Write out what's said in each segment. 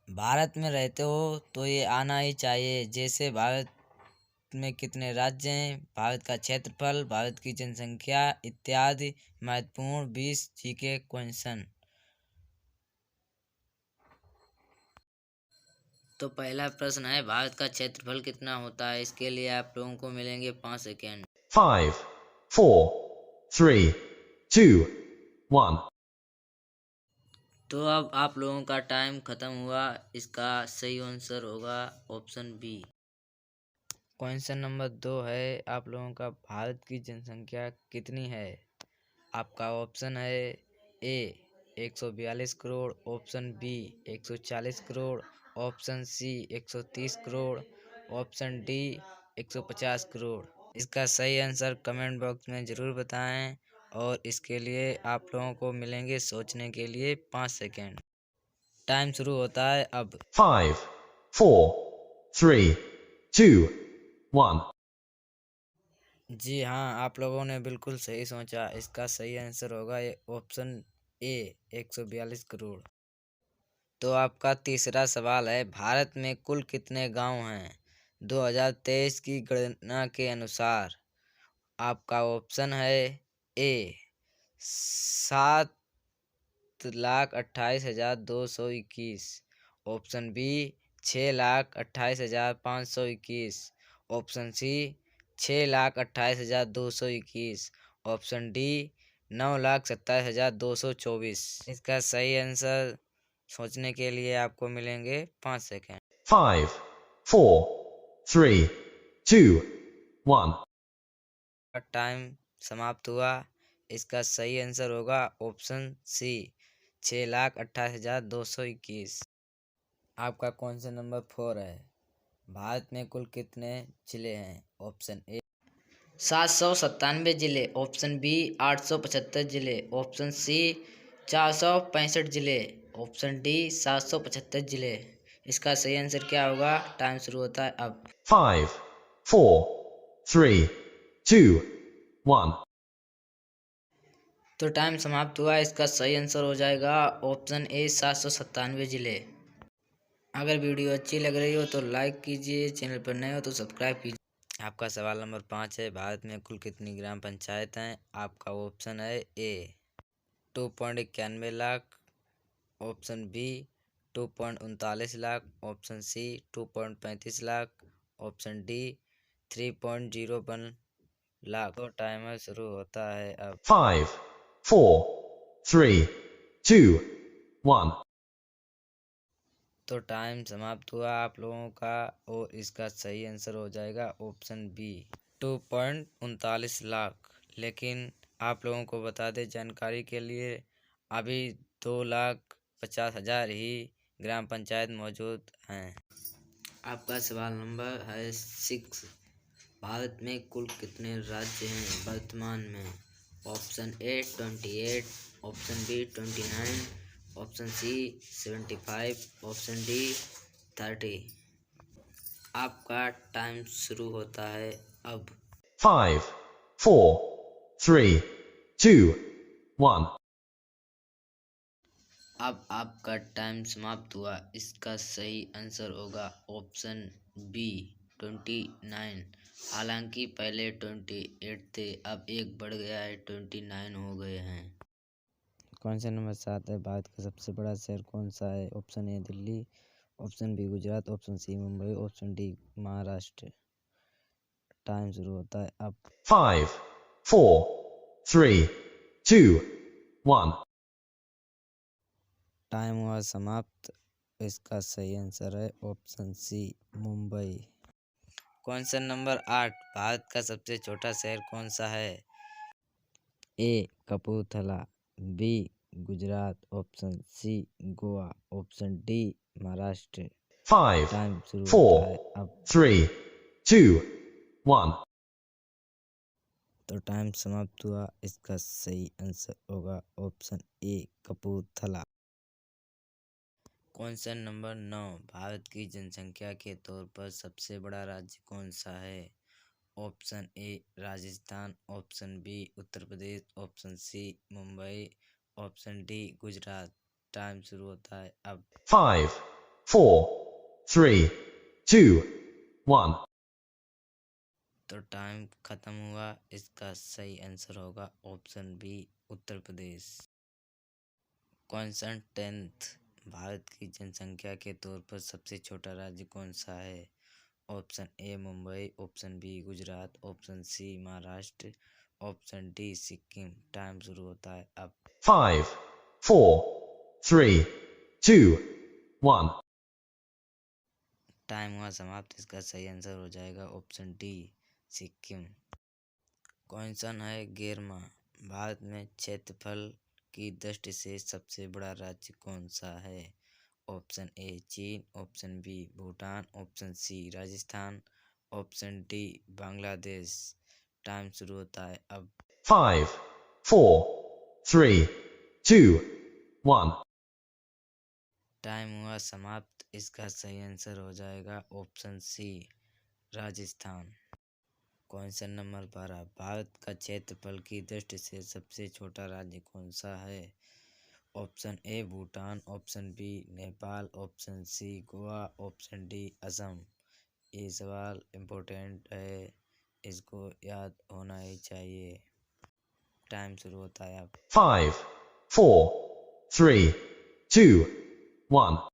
भारत में रहते हो तो ये आना ही चाहिए। जैसे भारत में कितने राज्य हैं, भारत का क्षेत्रफल, भारत की जनसंख्या इत्यादि महत्वपूर्ण 20 जीके क्वेश्चन। तो पहला प्रश्न है, भारत का क्षेत्रफल कितना होता है? इसके लिए आप लोगों को मिलेंगे 5 सेकेंड। 5, 4, 3, 2, 1. तो अब आप लोगों का टाइम खत्म हुआ। इसका सही आंसर होगा ऑप्शन बी। क्वेश्चन नंबर 2 है आप लोगों का, भारत की जनसंख्या कितनी है? आपका ऑप्शन है A 142 crore, option B 140 crore, option C 130 crore, option D 150 crore. इसका सही आंसर कमेंट बॉक्स में ज़रूर बताएं और इसके लिए आप लोगों को मिलेंगे सोचने के लिए 5 सेकेंड। टाइम शुरू होता है अब। 5, 4, 3, 2, 1. जी हाँ, आप लोगों ने बिल्कुल सही सोचा। इसका सही आंसर होगा ये ऑप्शन ए 142 करोड़। तो आपका तीसरा सवाल है, भारत में कुल कितने गांव हैं 2023 की गणना के अनुसार? आपका ऑप्शन है A 7,28,221, option B 6,28,521, option C 6,28,221, option D 9,27,224। इसका सही आंसर सोचने के लिए आपको मिलेंगे 5 सेकेंड। 5, 4, 3, 2, 1. टाइम समाप्त हुआ। इसका सही आंसर होगा ऑप्शन सी 6,28,221। आपका क्वेश्चन नंबर 4 है, भारत में कुल कितने जिले हैं? ऑप्शन ए 797 जिले, ऑप्शन बी 875 जिले, ऑप्शन सी 465 जिले, ऑप्शन डी 775 जिले। इसका सही आंसर क्या होगा? टाइम शुरू होता है अब। 5, 4, 3, 2, 1. तो टाइम समाप्त हुआ। इसका सही आंसर हो जाएगा ऑप्शन ए 797 जिले। अगर वीडियो अच्छी लग रही हो तो लाइक कीजिए, चैनल पर नए हो तो सब्सक्राइब कीजिए। आपका सवाल नंबर 5 है, भारत में कुल कितनी ग्राम पंचायत हैं? आपका ऑप्शन है A 2.91 lakh, option B 2.39 lakh, option C 2.35 lakh, option D 3.01 lakh. तो टाइमर शुरू होता है अब। 5, 4, 3, 2, 1. तो टाइम समाप्त हुआ आप लोगों का और इसका सही आंसर हो जाएगा ऑप्शन बी 2.39 लाख। लेकिन आप लोगों को बता दें जानकारी के लिए, अभी 2,50,000 ही ग्राम पंचायत मौजूद हैं। आपका सवाल नंबर है 6, भारत में कुल कितने राज्य हैं वर्तमान में? Option A 28, option B 29, option C 75, option D 30। आपका टाइम शुरू होता है अब। 5, 4, 3, 2, 1. अब आपका टाइम समाप्त हुआ। इसका सही आंसर होगा ऑप्शन बी 29। हालांकि पहले 28 थे, अब एक बढ़ गया है, 29 हो गए हैं। क्वेश्चन नंबर 7 है, भारत का सबसे बड़ा शहर कौन सा है? Option A Delhi, option B Gujarat, option C Mumbai, option D Maharashtra. Time शुरू होता है अब। 5, 4, 3, 2, 1. टाइम हुआ समाप्त। इसका सही आंसर है option C Mumbai. Question number 8, Bharat का सबसे छोटा शहर कौन सा है? A Kapurthala, B Gujarat, option C Goa, option D Maharashtra. 5, time शुरू होता 4, है अब। 3, 2, 1. तो टाइम समाप्त हुआ। इसका सही आंसर होगा ऑप्शन ए कपूरथला। क्वेश्चन नंबर 9, भारत की जनसंख्या के तौर पर सबसे बड़ा राज्य कौन सा है? Option A Rajasthan, option B Uttar Pradesh, option C Mumbai, option D Gujarat. Time शुरू होता है अब। 5, 4, 3, 2, 1. तो टाइम खत्म हुआ। इसका सही आंसर होगा ऑप्शन बी, उत्तर प्रदेश। क्वेश्चन 10th, भारत की जनसंख्या के तौर पर सबसे छोटा राज्य कौन सा है? Option A Mumbai, option B Gujarat, option C Maharashtra, option D Sikkim. Time शुरू होता है अब। 5, 4, 3, 2, 1. टाइम हुआ समाप्त। इसका सही आंसर हो जाएगा ऑप्शन डी सिक्किम। क्वेश्चन है 11वां, भारत में क्षेत्रफल की दृष्टि से सबसे बड़ा राज्य कौन सा है? ऑप्शन ए चीन, option B Bhutan, option C Rajasthan, option D Bangladesh. Time शुरू होता है अब। 5, 4, 3, 2, 1. टाइम हुआ समाप्त। इसका सही आंसर हो जाएगा option C Rajasthan. Question number 12, Bharat का क्षेत्रफल की दृष्टि से सबसे छोटा राज्य कौन सा है? Option A Bhutan, option B Nepal, option C Goa, option D Assam. ये सवाल इम्पोर्टेंट है, इसको याद होना ही चाहिए। टाइम शुरू होता है अब। 5, 4, 3, 2, 1.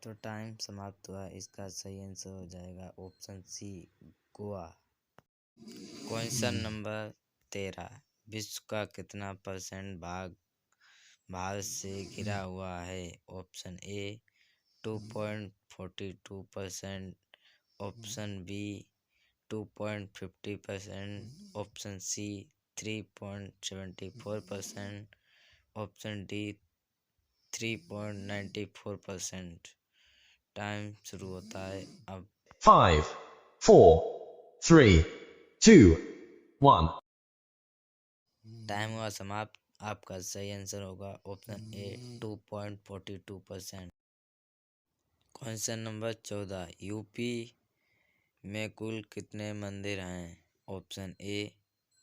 तो टाइम समाप्त हुआ। इसका सही आंसर हो जाएगा option C Goa. Question number 13, विश्व का कितना परसेंट भाग भारत से घिरा हुआ है? Option A 2.42%, option B 2.50%, option C 3.74%, option D 3.94%। Time शुरू होता है अब। 5, 4, 3, 2, 1. टाइम हुआ समाप्त। आपका सही आंसर होगा option A 2.42%। Question number 14, UP में कुल कितने मंदिर हैं? Option A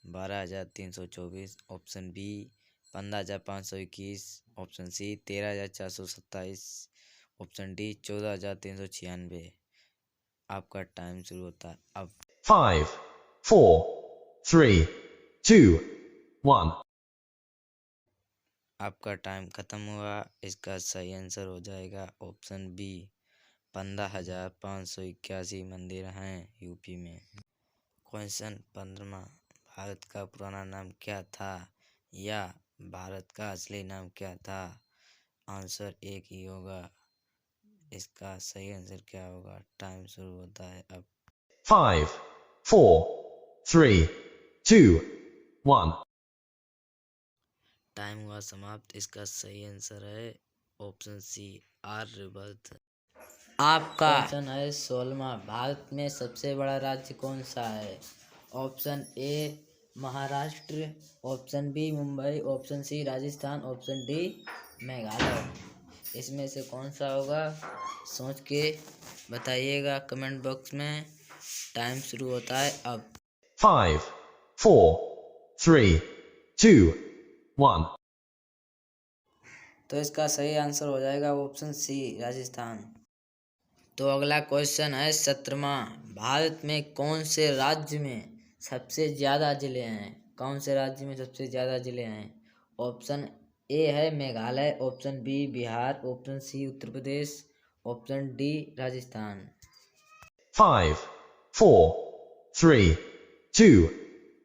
12,324, option B 15,521, option C 13,427, option D 14,396। आपका टाइम शुरू होता है अब। 5, 4, 3, 2, 1. आपका टाइम खत्म हुआ। इसका सही आंसर हो जाएगा ऑप्शन बी 15,581 मंदिर हैं यूपी में। क्वेश्चन 15वां, भारत का पुराना नाम क्या था या भारत का असली नाम क्या था? आंसर एक ही होगा। इसका सही आंसर क्या होगा? टाइम शुरू होता है अब। 5, 4, 3, 2, 1. टाइम हुआ समाप्त। इसका सही आंसर है ऑप्शन सी आर्यभट्ट। आपका क्वेश्चन है 16वां, भारत में सबसे बड़ा राज्य कौन सा है? Option A Maharashtra, option B Mumbai, option C Rajasthan, option D Meghalaya. इसमें से कौन सा होगा? सोच के बताइएगा कमेंट बॉक्स में। टाइम शुरू होता है अब। 5, 4, 3, 2, 1. तो इसका सही आंसर हो जाएगा ऑप्शन सी राजस्थान। तो अगला क्वेश्चन है 17वां, भारत में कौन से राज्य में सबसे ज़्यादा जिले हैं? कौन से राज्य में सबसे ज़्यादा जिले हैं? ऑप्शन ए है Meghalaya, option B Bihar, option C Uttar Pradesh, option D Rajasthan. 5, 4, 3, 2,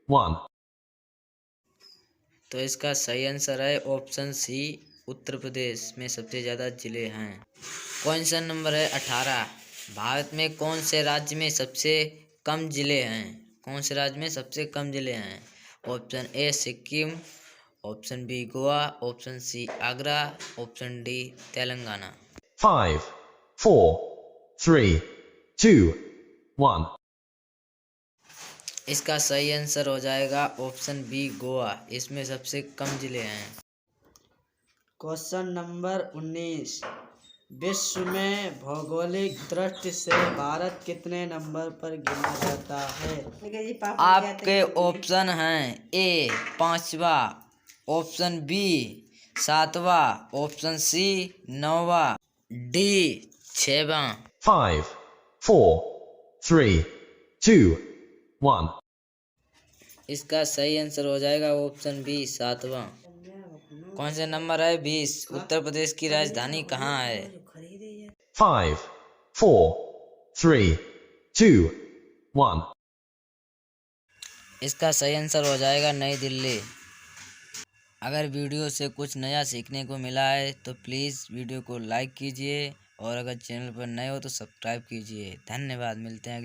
1. तो इसका सही आंसर है ऑप्शन सी उत्तर प्रदेश में सबसे ज़्यादा जिले हैं। क्वेश्चन नंबर है 18, भारत में कौन से राज्य में सबसे कम जिले हैं? कौन से राज्य में सबसे कम जिले हैं? Option A Sikkim, option B Goa, option C Agra, option D Telangana. 5, 4, 3, 2, 1. इसका सही आंसर हो जाएगा ऑप्शन बी गोवा। इसमें सबसे कम जिले हैं। क्वेश्चन नंबर 19, विश्व में भौगोलिक दृष्टि से भारत कितने नंबर पर गिना जाता है? आपके ऑप्शन हैं ए 5वां, ऑप्शन बी 7वां, ऑप्शन सी 9वां, डी 6वां। 5, 4, 3, 2, 1. इसका सही आंसर हो जाएगा ऑप्शन बी 7वां। कौन सा नंबर है 20? उत्तर प्रदेश की राजधानी कहाँ है? 5, 4, 3, 2, 1. इसका सही आंसर हो जाएगा नई दिल्ली। अगर वीडियो से कुछ नया सीखने को मिला है तो प्लीज़ वीडियो को लाइक कीजिए और अगर चैनल पर नए हो तो सब्सक्राइब कीजिए। धन्यवाद, मिलते हैं